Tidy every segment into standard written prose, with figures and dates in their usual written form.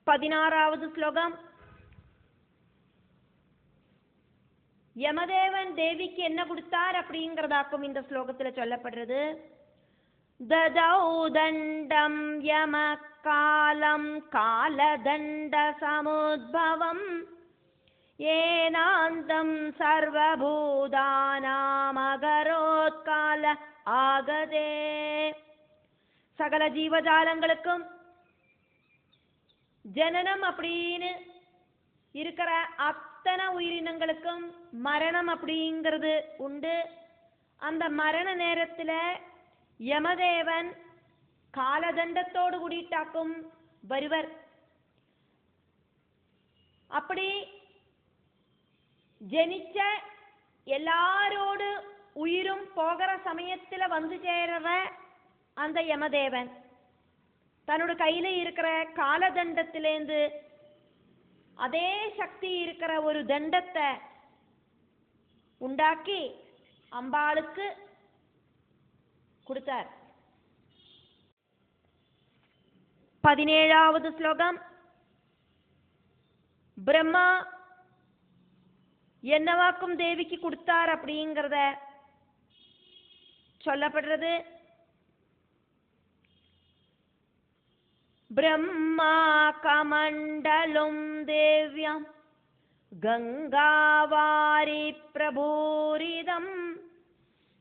16வது ஸ்லோகம். யமதேவன் தேவிக்கு என்ன கொடுத்தார் அப்படிங்கிறதாக்கும் இந்த ஸ்லோகத்துல சொல்லப்படுறது. ததௌ தண்டம் யம காலம் காலதண்ட சமுத்பவம் ஏனாந்தம் சர்வபூதானாமகரோத்கால ஆகதே. சகல ஜீவஜாலங்களுக்கும் ஜனனம் அப்படின்னு இருக்கிற அத்தனை உயிரினங்களுக்கும் மரணம் அப்படிங்கிறது உண்டு. அந்த மரண நேரத்துல யமதேவன் காலதண்டத்தோடு கூடிட்டாக்கும் வருவர். அப்படி ஜனிச்ச எல்லாரோடு உயிரும் போகிற சமயத்துல வந்து சேரற அந்த யமதேவன் தன்னோட கையில இருக்கிற காலதண்டத்திலேந்து அதே சக்தி இருக்கிற ஒரு தண்டத்தை உண்டாக்கி அம்பாளுக்கு கொடுத்தார். 17வது ஸ்லோகம். பிரம்மா என்னவாக்கும் தேவிக்கு கொடுத்தார் அப்படிங்கிறத சொல்லப்படுறது. பிரம்மா கமண்டலும் தேவ்யம் கங்காவாரி பிரபூரிதம்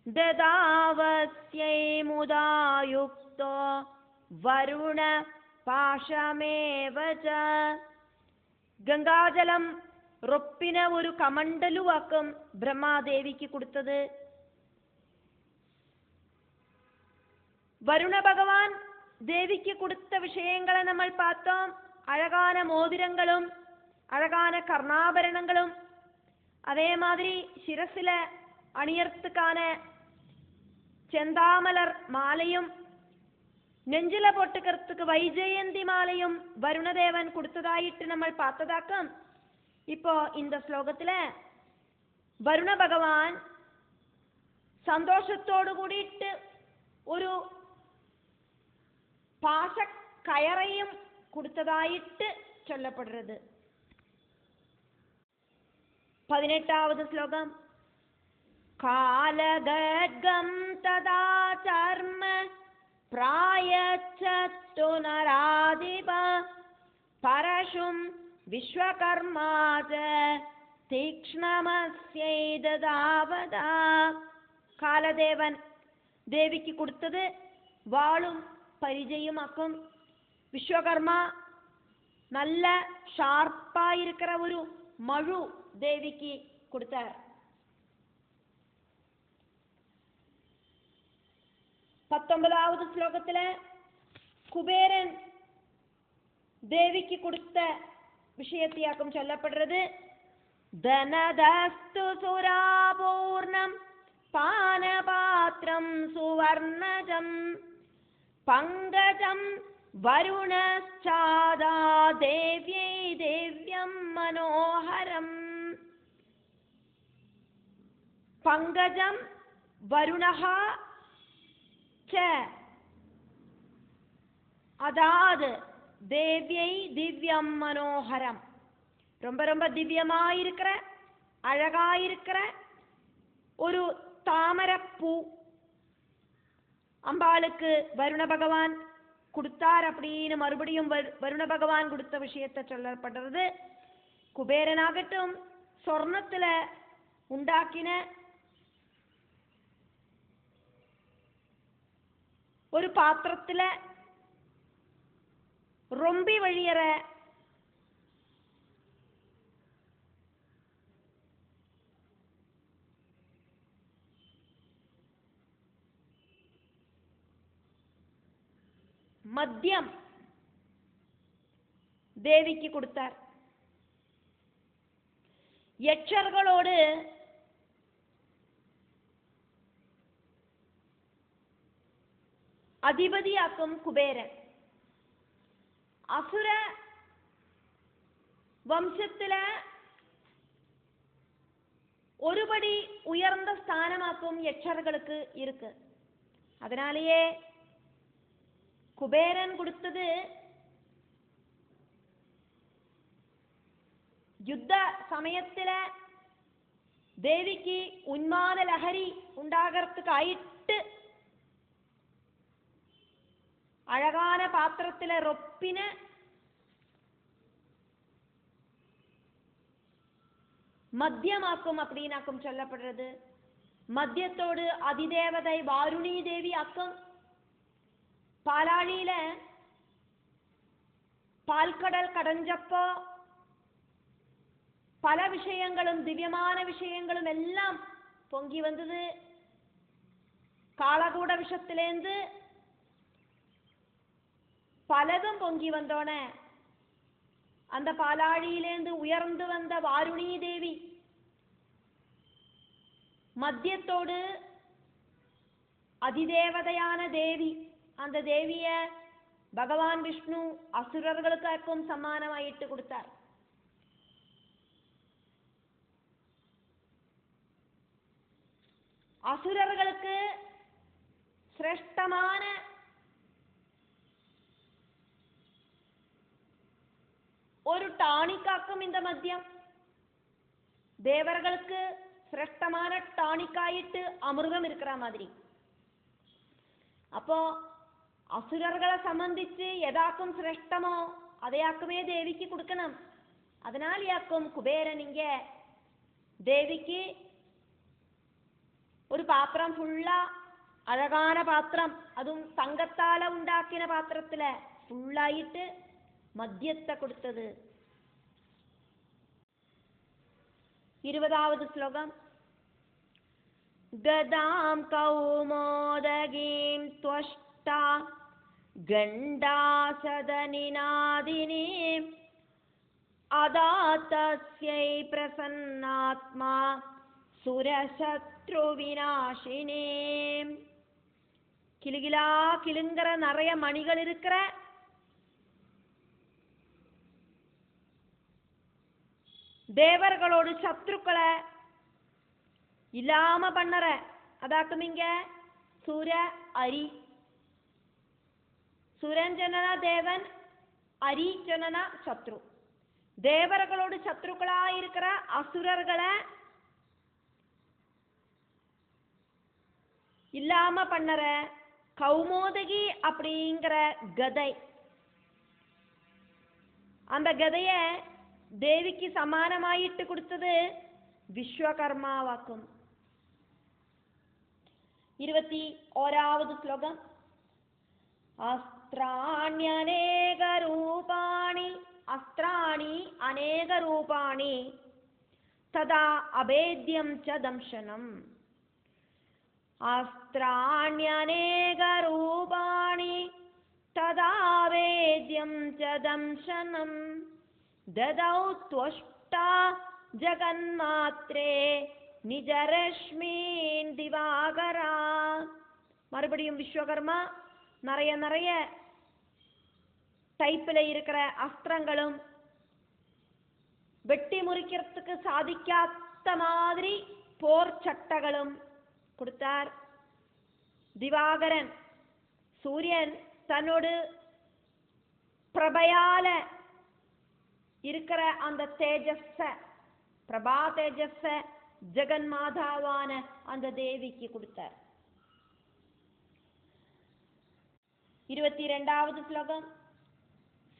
ததாவஸ்யை முதாயுக்தோ வருண பாஷமேவச. கங்காஜலம் ரொப்பின ஒரு கமண்டலுவாக்கும் பிரம்மாதேவிக்கு கொடுத்தது. வருண பகவான் தேவிக்கு கொடுத்த விஷயங்களை நம்ம பார்த்தோம். அழகான மோதிரங்களும் அழகான கர்ணாபரணங்களும், அதே மாதிரி சிரசில அணியறதுக்கான செந்தாமலர் மாலையும், நெஞ்சில போட்டுக்கிறதுக்கு வைஜெயந்தி மாலையும் வருணதேவன் கொடுத்ததாயிட்டு நம்ம பார்த்ததாக்கம். இப்போ இந்த ஸ்லோகத்துல வருண பகவான் சந்தோஷத்தோடு கூடிட்டு ஒரு பாச கயரையும் கொடுத்ததாயிட்டு சொல்லப்படுறது. 18வது ஸ்லோகம். காலகர்கம் ததா சர்ம பிராயச்சத்து நராதிப பரசும் விஸ்வகர்மாஜ தீக்ஷ்ணமஸ்யை ததாவதா. காலதேவன் தேவிக்கு கொடுத்தது வாளும் பரிஜயமாக்கும். விஸ்வகர்மா நல்ல ஷார்ப்பா இருக்கிற ஒரு மழு தேவிக்கு கொடுத்தார். 19வது ஸ்லோகத்துல குபேரன் தேவிக்கு கொடுத்த விஷயத்தையாக்கும் சொல்லப்படுறது. தனதஸ்து சுராபூர்ணம் பானபாத்திரம் சுவர்ணஜம் பங்கஜம் வருணச்சாதா தேவ்யை தேவ்யம் மனோஹரம். பங்கஜம் வருணஹா ச, அதாவது தேவ்யை திவ்யம் மனோஹரம், ரொம்ப ரொம்ப திவ்யமாயிருக்கிற அழகாயிருக்கிற ஒரு தாமரப்பூ அம்பாளுக்கு வருண பகவான் கொடுத்தார் அப்படின்னு மறுபடியும் வருண பகவான் கொடுத்த விஷயத்தை சொல்லப்படுறது. குபேரனாகட்டும் சொர்ணத்துல உண்டாக்கின ஒரு பாத்திரத்துல ரொம்பி வழியற மத்தியம் தேவிக்கு கொடுத்தார். யட்சர்களோடு அதிபதியாக்கும் குபேரன். அசுர வம்சத்துல ஒருபடி உயர்ந்த ஸ்தானமாக்கும் யட்சர்களுக்கு இருக்கு. அதனாலேயே குபேரன் கொடுத்தது யுத்த சமயத்துல தேவிக்கு உன்மான லஹரி உண்டாகிறதுக்கு ஆயிட்டு அழகான பாத்திரத்துல ரொப்பின மத்தியமாக்கும் அப்படின்னாக்கும் சொல்லப்படுறது. மத்தியத்தோடு அதிதேவதை வாருணி தேவி ஆக்கும். பாலாழியில பால்கடல் கடைஞ்சப்போ பல விஷயங்களும் திவ்யமான விஷயங்களும் எல்லாம் பொங்கி வந்தது. காலகூட விஷத்திலேந்து பலதும் பொங்கி வந்தோன அந்த பாலாழியிலேந்து உயர்ந்து வந்த வாருணி தேவி மத்தியத்தோடு அதிதேவதையான தேவி, அந்த தேவிய பகவான் விஷ்ணு அசுரர்களுக்கும் சமானமாயிட்டு கொடுத்தார். அசுரர்களுக்கு சிரேஷ்டமான ஒரு டானிக்காக்கும் இந்த மத்தியம். தேவர்களுக்கு சிரேஷ்டமான டானிக்காயிட்டு அமிர்தம் இருக்கிற மாதிரி. அப்போ அசுரர்களை சம்பந்திச்சு எதாக்கும் சிரேஷ்டமோ அதையாக்குமே தேவிக்கு கொடுக்கணும். அதனால் யாக்கும் குபேரன் இங்க தேவிக்கு ஒரு பாத்திரம் ஃபுல்லா அழகான பாத்திரம், அதுவும் தங்கத்தால உண்டாக்கின பாத்திரத்துல ஃபுல்லாயிட்டு மத்தியத்தை கொடுத்தது. 20வது ஸ்லோகம். கதாம் கௌமோதகீம் த்வஷ்டா கண்டாசதனிநாதினீம் அதாதஸ்யை பிரசன்னாத்மா சுரசத்ரு விநாசினீம். கிளுகிலா கிளுங்கிற நிறைய மணிகள் இருக்கிற தேவர்களோடு சத்ருக்களை இல்லாம பண்ணற அதாக்கும் இங்க சூர அரி. சூரன் சொன்னா தேவன், அரி சொன்னா சத்ரு. தேவர்களோடு சத்ருக்களா இருக்கிற அசுரர்களை இல்லாம பண்ணற கௌமோதகி அப்படிங்கிற கதை. அந்த கதைய தேவிக்கு சமானமாயிட்டு கொடுத்தது விஸ்வகர்மாவாக்கும். 21வது ஸ்லோகம். அஸ்திராண்யநேக ரூபாணி அஸ்திராணி அநேக ரூபாணி ததா அபேத்யம் ச தம்சனம். அஸ்திராண்யநேக ரூபாணி ததா அபேத்யம் ச தம்சனம் ததௌ த்வஷ்டா ஜகன்மாத்ரே நிஜரஷ்மீன் திவாகரா. மறுபடியும் விஸ்வகர்மா நிறைய நிறைய டைப்பில் இருக்கிற அஸ்திரங்களும் வெட்டி முறிக்கிறதுக்கு சாதிக்காத மாதிரி போர் சட்டங்களும் கொடுத்தார். திவாகரன் சூரியன் தன்னோடு பிரபையால இருக்கிற அந்த தேஜஸ, பிரபா தேஜஸ ஜெகன்மாதாவான அந்த தேவிக்கு கொடுத்தார். 22வது ஸ்லோகம்.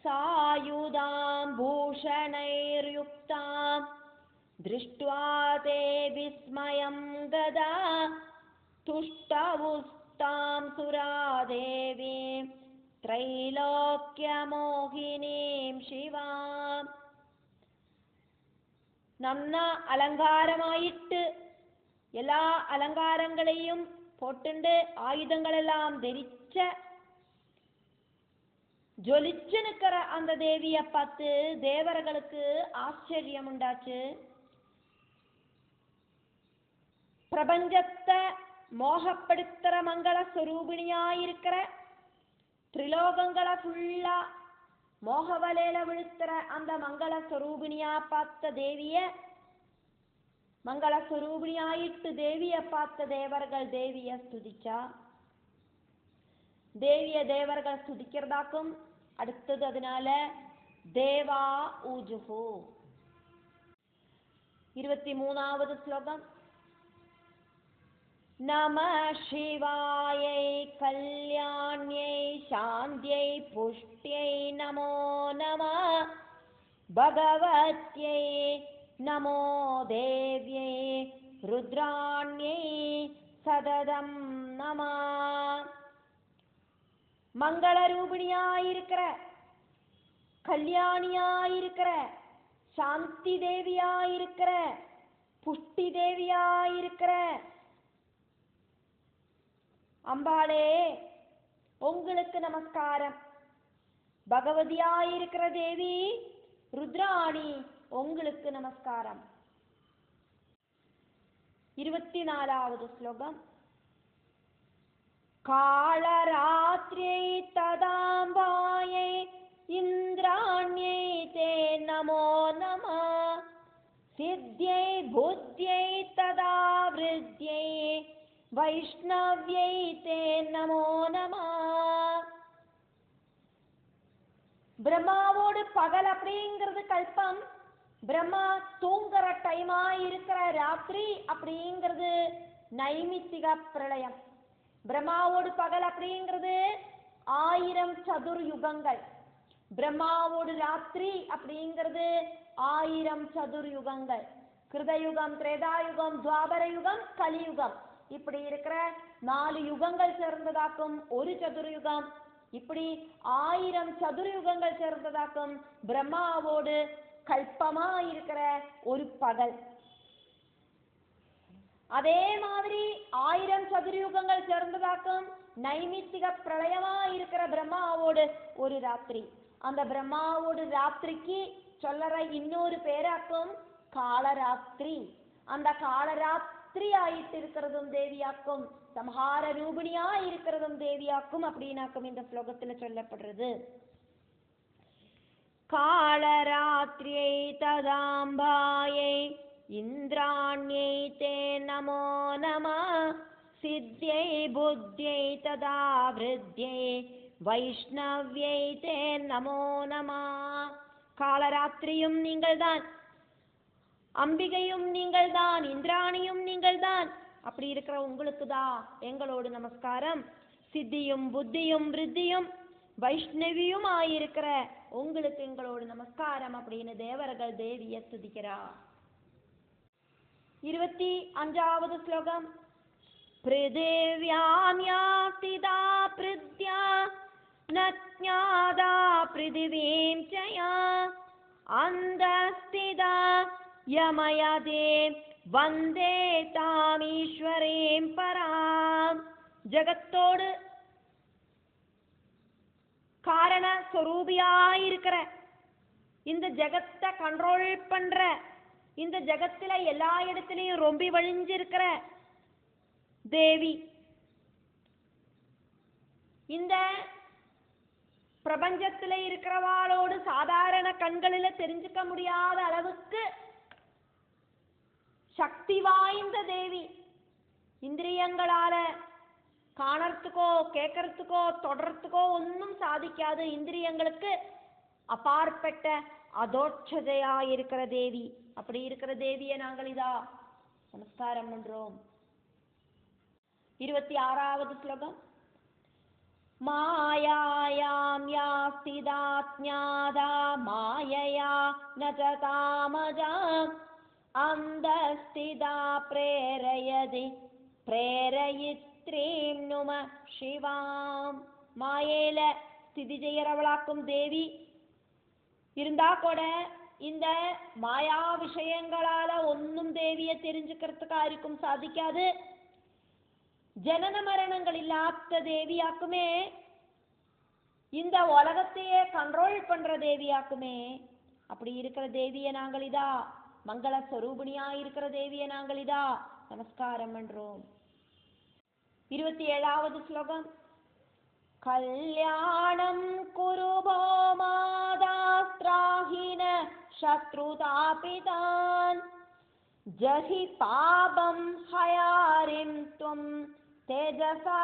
சாயுதாம் பூஷணைர்யுக்தாம் திருஷ்ட்வா தே விஸ்மயம் கதா துஷ்டவுஸ்தாம் சுராதேவீம் த்ரைலோக்யமோகினீம் சிவாம். நன்னா அலங்காரமாயிட்டு எல்லா அலங்காரங்களையும் போட்டுண்டு ஆயுதங்களெல்லாம் தரிச்ச ஜொலிச்சு நிற்கிற அந்த தேவியை பார்த்து தேவர்களுக்கு ஆச்சரியம் உண்டாச்சு. பிரபஞ்சத்தை மோகப்படுத்துற மங்கள ஸ்வரூபிணியாயிருக்கிற திரிலோகங்களை ஃபுல்லா மோகவலையில விழுத்துற அந்த மங்கள ஸ்வரூபிணியா பார்த்த தேவிய, மங்கள ஸ்வரூபிணியாயிட்டு தேவிய பார்த்த தேவர்கள் தேவிய ஸ்துதிச்சா. தேவிய தேவர்கள் ஸ்துதிக்கிறதாக்கும் அடுத்தது அதனால தேவா ஊஜுஹு 23வது ஸ்லோகம். நம சிவாயை கல்யாண்யை சாந்தியை புஷ்டியை நமோ நம பகவத்யை நமோ தேவ்யை ருத்ராண்யை சததம் நம. மங்களரூபிணியாயிருக்கிற, கல்யாணியாயிருக்கிற, சாந்தி தேவியாயிருக்கிற, புஷ்டி தேவியாயிருக்கிற அம்பாளே உங்களுக்கு நமஸ்காரம். பகவதியாயிருக்கிற தேவி ருத்ராணி உங்களுக்கு நமஸ்காரம். 24வது ஸ்லோகம். காளராத்ரியை ததாம்பாயை இந்திராண்யை தே நமோ நம சித்யை புத்யை ததா விருத்யை வைஷ்ணவ்யை தே நமோ நம. பிரம்மாவோடு பகல் அப்படிங்கிறது கல்பம், பிரம்மா தூங்குற டைமா இருக்கிற ராத்திரி அப்படிங்கிறது நைமித்திக பிரளயம். பிரம்மாவோடு பகல் அப்படிங்கிறது 1000 சதுர்யுகங்கள், பிரம்மாவோடு ராத்திரி அப்படிங்கிறது 1000 சதுர்யுகங்கள். கிருதயுகம், திரேதாயுகம், துவாபர யுகம், கலியுகம், இப்படி இருக்கிற 4 யுகங்கள் சேர்ந்ததாக்கும் ஒரு சதுர்யுகம். இப்படி 1000 சதுர்யுகங்கள் சேர்ந்ததாக்கும் பிரம்மாவோடு கல்பமா இருக்கிற ஒரு பகல். அதே மாதிரி 1000 சதுர்யுகங்கள் சேர்ந்ததாக்கும் நைமித்திக பிரளயமா இருக்கிற பிரம்மாவோடு ஒரு ராத்திரி. அந்த பிரம்மாவோடு ராத்திரிக்கு சொல்லற இன்னொரு பேராக்கும் காளராத்திரி. அந்த காளராத்திரி ஆயிட்டு இருக்கிறதும் தேவியாக்கும், சம்ஹார ரூபிணியா இருக்கிறதும் தேவியாக்கும் அப்படின்னாக்கும் இந்த ஸ்லோகத்துல சொல்லப்படுறது. காளராத்ரியை ததாம்பாயை இந்திராண்யை தே நமோ நம சித்யை புத்யை ததா விருத்யை வைஷ்ணவ்யை தே நமோ நம. காளராத்திரியும் நீங்கள்தான், அம்பிகையும் நீங்கள்தான், இந்திராணியும் நீங்கள்தான். அப்படி இருக்கிற உங்களுக்கு தான் எங்களோடு நமஸ்காரம். சித்தியும் புத்தியும் விருத்தியும் வைஷ்ணவியும் ஆயிருக்கிற உங்களுக்கு எங்களோடு நமஸ்காரம் அப்படின்னு தேவர்கள் தேவியை துதிக்கிறா. 25வது ஸ்லோகம். பிருதிவ்யாம் யாஸ்திதா பிருத்யா நஜ்ஞாதா பிருதிவீம் சயா அந்தஸ்திதா யமயதே வந்தே தாமீஸ்வரீம் பராம். ஜகத்தோடு காரண ஸ்வரூபியாயிருக்கிற, இந்த ஜகத்தை கண்ட்ரோல் பண்ற, இந்த ஜகத்துல எல்லா இடத்துலயும் ரொம்பி வழிஞ்சிருக்கிற தேவி, இந்த பிரபஞ்சத்துல இருக்கிறவாளோடு சாதாரண கண்களில தெரிஞ்சுக்க முடியாத அளவுக்கு சக்தி வாய்ந்த தேவி. இந்திரியங்களால காணறதுக்கோ கேட்கறதுக்கோ தொடர்றதுக்கோ ஒன்றும் சாதிக்காது. இந்திரியங்களுக்கு அப்பாற்பட்ட அதோட்சதையா இருக்கிற தேவி. அப்படி இருக்கிற தேவியை நாங்கள் இதா நமஸ்காரம் பண்றோம். 26வது ஸ்லோகம். மாயாயாம் யாஸ்திதா ஞாதா மாயயா நஜதாமஜா அந்தஸ்திதா பிரேரயதி பிரேரயித்ரீம் நும சிவாம். மாயேல ஸ்திதி செய்யறவளாக்கும் தேவி இருந்தா கூட இந்த மாயா விஷயங்களால ஒன்னும் தேவியை தெரிஞ்சுக்கிறதுக்கு யாருக்கும் சாதிக்காது. ஜனன மரணங்கள் இல்லாத தேவியாக்குமே, இந்த உலகத்தையே கண்ட்ரோல் பண்ற தேவியாக்குமே. அப்படி இருக்கிற தேவியை நாங்கள் இதா, மங்கள ஸ்வரூபிணியா இருக்கிற தேவியை நாங்கள் இதா நமஸ்காரம் பண்றோம். 27வது ஸ்லோகம். கல்யாணம் குருபோ மாதாஸ்திராஹின சத்ருதாபிதான் ஜஹி பாபம் ஹயாரிம் துவம் தேஜசா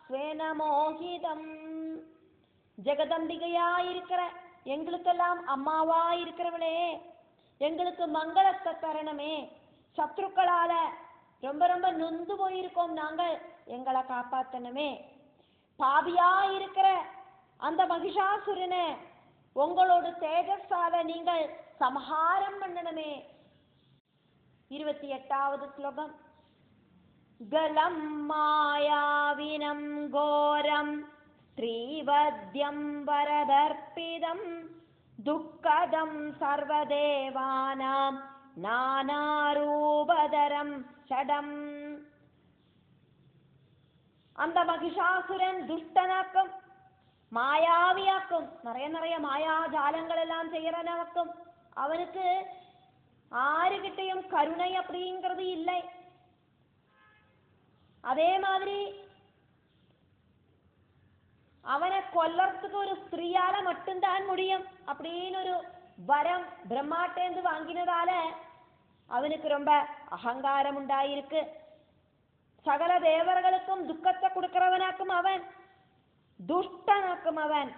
ஸ்வேனமோகிதம். ஜெகதம்பிகையா இருக்கிற, எங்களுக்கெல்லாம் அம்மாவா இருக்கிறவளே, எங்களுக்கு மங்களத்தை தரணுமே, சத்ருக்களால ரொம்ப ரொம்ப நொந்து போயிருக்கோம் நாங்கள், எங்களை காப்பாற்றணுமே, பாவியா இருக்கிற அந்த மகிஷாசுரனை உங்களோட தேஜஸால நீங்கள் சம்ஹாரம் பண்ணணுமே. 28வது ஸ்லோகம். கலம் மாயாவினம் கோரம் ஸ்ரீவத்யம் வரதர்ப்பிதம் துக்கதம் சர்வதேவானாம் நானாரூபதரம் ஷடம். அந்த மகிஷாசுரன் துஷ்டனாக்கும், மாயாவியாக்கும், நிறைய மாயாஜாலங்கள் எல்லாம் செய்யறனாக்கும். அவனுக்கு ஆறுகிட்டையும் கருணை அப்படிங்கிறது இல்லை. அதே மாதிரி அவனை கொல்லறதுக்கு ஒரு ஸ்திரீயால மட்டும்தான் முடியும் அப்படின்னு ஒரு வரம் பிரம்மாட்டேந்து வாங்கினதால அவனுக்கு ரொம்ப அகங்காரம் உண்டாயிருக்கு. சகல தேவர்களுக்கும் துக்கத்தை கொடுக்கிறவனாக்கும் அவன், துஷ்டனாக்கும் அவன்.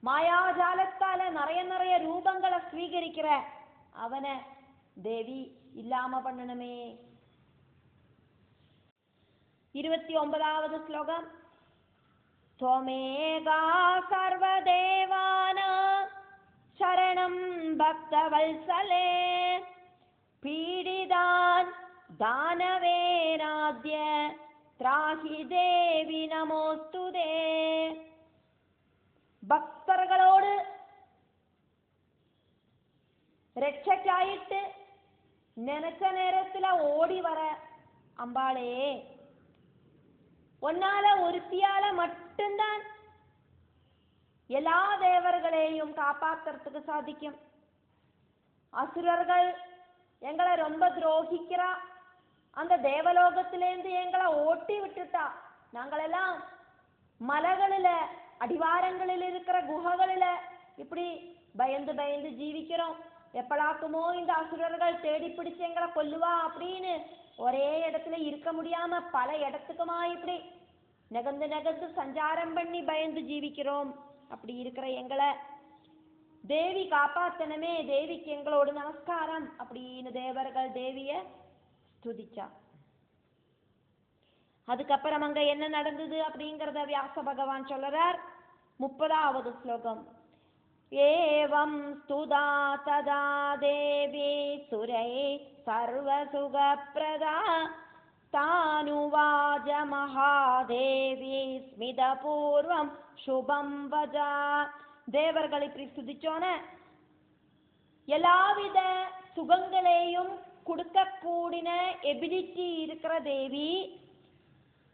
மாயாஜாலத்தால நிறைய ரூபங்களை ஸ்வீகரிக்கிற அவனை தேவி இல்லாம பண்ணணுமே. 29வது ஸ்லோகம். त्वमेका सर्वदेवानां शरणं भक्तवत्सले पीडितान् दानवेनाद्य त्राहि देवी நமோஸ்துதே. பக்தர்களோடு ரட்சைக்காயிட்டு நினைச்ச நேரத்துல ஓடி வர அம்பாளே, உன்னால ஒருத்தியால மட்டும்தான் எல்லா தேவர்களையும் காப்பாத்துறதுக்கு சாதிக்கும். அசுரர்கள் எங்களை ரொம்ப துரோகிக்கிறா, அந்த தேவலோகத்திலேருந்து எங்களை ஓட்டி விட்டுட்டா. நாங்களெல்லாம் மலைகளில அடிவாரங்களில் இருக்கிற குகைகளில இப்படி பயந்து பயந்து ஜீவிக்கிறோம். எப்படாக்குமோ இந்த அசுரர்கள் தேடி பிடிச்சு எங்களை கொல்லுவா அப்படின்னு ஒரே இடத்துல இருக்க முடியாம பல இடத்துக்குமா இப்படி நகர்ந்து சஞ்சாரம் பண்ணி பயந்து ஜீவிக்கிறோம். அப்படி இருக்கிற எங்களை தேவி காப்பாத்தனமே, தேவிக்கு எங்களோட நமஸ்காரம் அப்படின்னு தேவர்கள் தேவிய ஸ்துதிச்சா. அதுக்கப்புறம் அங்க என்ன நடந்தது அப்படிங்கறத வியாச பகவான் சொல்றார். 30வது ஸ்லோகம். ஏவம் ஸ்துதா ததா தேவி சுரை சர்வசுகப்ரதா தானுவாஜ மகாதேவி ஸ்மிதபூர்வம் சுபம் வஜா. தேவர்கள் இப்படி ஸ்துதிச்சோன எல்லாவித சுகங்களையும் கொடுக்க கூடின எபிலிட்டி இருக்கிற தேவி,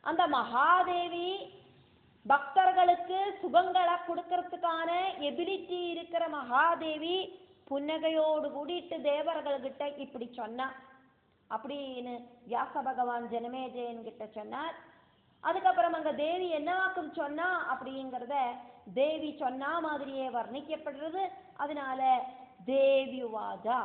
அந்த மகாதேவி பக்தர்களுக்கு சுகங்களை கொடுக்கறதுக்கான எபிலிட்டி இருக்கிற மகாதேவி புன்னகையோடு கூடிட்டு தேவர்கள்கிட்ட இப்படி சொன்னா அப்படின்னு வியாச பகவான் ஜனமேஜயன் கிட்ட சொன்னார். அதுக்கப்புறம் அங்க தேவி என்னவாக்கும் சொன்னா அப்படிங்கிறத தேவி சொன்னா மாதிரியே வர்ணிக்கப்படுறது. அதனால தேவியுவாஜா